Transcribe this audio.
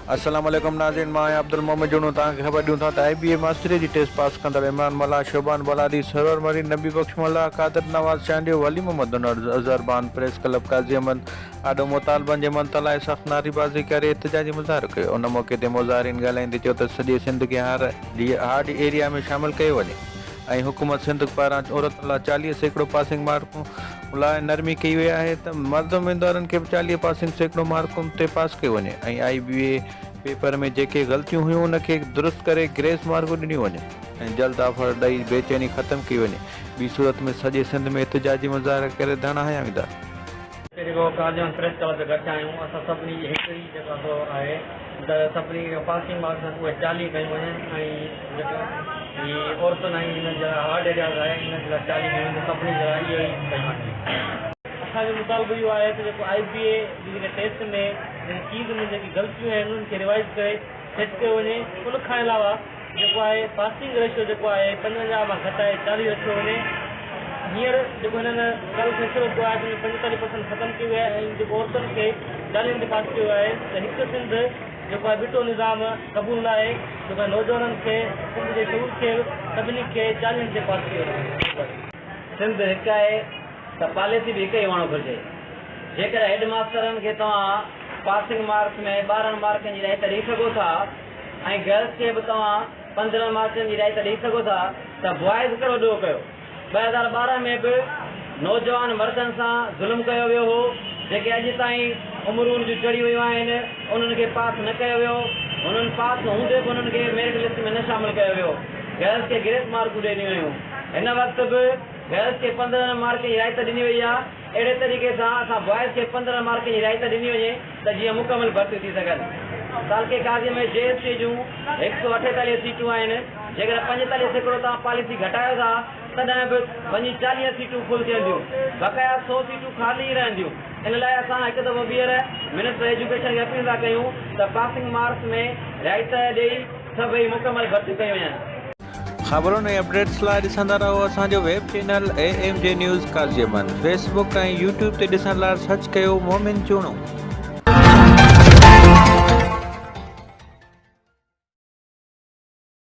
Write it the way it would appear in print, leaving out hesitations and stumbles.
अस्सलाम वालेकुम नाज़रीन, मां अब्दुल मोमिन जुनू तव्हांखे ख़बर ॾियूं था त IBA मास्टरी जी टेस्ट पास कंदड़ इमरान मल्ला, शोबान बलादी, सरवर मरीन, नबी बख्श मल्ला, कादिर नवाज़ चांडियो, वली मोहम्मद अज़हरबान, प्रेस क्लब काज़ी अहमद आॾो मुतालबनि जे मंत लाइ सख़्त नारेबाज़ी करे एतिजाजी मुज़ाहिरो कयो। उन मौक़े ते मुज़ाहिरीन ॻाल्हाईंदे चयो त सॼे सिंध खे हार्ड एरिया में शामिल कयो वञे ऐं हुकूमत सिंध पारां औरतुनि लाइ 40% पासिंग मार्कूं लाइ नरमी कई वई आहे त मर्द उम्मीदवारनि खे बि 40% मार्कुनि ते पास कयो वञे ऐं IBA पेपर में जेके ग़लतियूं हुयूं उनखे दुरुस्त करे ग्रेस मार्कूं ॾिनियूं वञनि ऐं जल्द ऑफर ॾेई बेचैनी ख़तमु कई वञे। ॿी सूरत में सॼे सिंध में एतिजाजी मुज़ाहिरा करे धरना हंया वेंदा। जेको कादियान प्रेस क्लब जे गॾु आहियूं असां सभिनी हिकु ई जेको आहे त सभिनी पासिंग मार्क्स उहे 40 कयूं वञनि ऐं जेका हीअ औरतुनि ऐं हिन जा हार्ड एरियाज़ आहे हिन जे लाइ 40 कयूं सभिनी जे लाइ इहो ई कयूं आहिनि। असांजो मुतालबो इहो आहे त जेको IBA जी जेके टेस्ट में चीज़ में जेकी ग़लतियूं आहिनि उन्हनि खे रिवाइज़ करे सेट कयो वञे। उन खां अलावा जेको आहे पासिंग रेशियो जेको आहे 55 मां घटाए 40 रखियो वञे। हींअर जेको हिननि कल फैसलो कयो आहे 45% ख़तमु कयो आहे ऐं जेको औरतुनि खे 40 ते पास कयो आहे त हिकु सिंध जेको आहे बिटो निज़ाम क़बूल आहे जेको आहे नौजवाननि खे सिंध जे शूर खे सभिनी खे 40 ते पास कयो आहे। सिंध हिकु आहे त पॉलिसी बि हिकु ई हुअणु घुरिजे। जेकर हेड मास्टरनि खे तव्हां पासिंग मार्क्स में 12 मार्कनि जी रायत ॾेई सघो था ऐं गर्ल्स खे बि तव्हां 15 मार्कनि जी रायत ॾेई सघो था त बॉइज़ हिकिड़ो ॾोह कयो। 2012 में बि नौजवान मर्दनि सां ज़ुल्म कयो वियो हो। जेके अॼु ताईं उमिरि जूं चढ़ी वियूं आहिनि उन्हनि खे पास न कयो वियो। उन्हनि पास हूंदे बि उन्हनि खे मेरिट लिस्ट में न शामिल कयो वियो। गर्ल्स खे ग्रेस मार्कूं ॾिनियूं वियूं। हिन वक़्तु बि गर्ल्स खे 15 मार्क जी रायत ॾिनी वई आहे। अहिड़े तरीक़े सां असां बॉइज़ खे 15 मार्क जी रायत ॾिनी वञे त जीअं मुकमल भर्ती थी सघनि। सालके काज़ी में JSC जूं 148 सीटूं आहिनि। जेकर 45% तव्हां पॉलिसी घटायो था तॾहिं बि वञी 40 सीटूं फुल थियंदियूं, बक़ाया 100 सीटूं ख़ाली रहंदियूं। इन लाइ असां हिकु दफ़ो ॿीहर मिनिस्टर एजुकेशन खे अपील था कयूं त पासिंग मार्क्स में रायत ॾेई सभई मुकमल भर्ती कयूं वञनि। ख़बरुनि ऐं अपडेट्स लाइ ॾिसंदा रहो असांजो वेब चैनल AMJ न्यूज़ काज़ी अहमद। फेसबुक ऐं YouTube ते ॾिसण लाइ सर्च कयो मोमिन चूणो।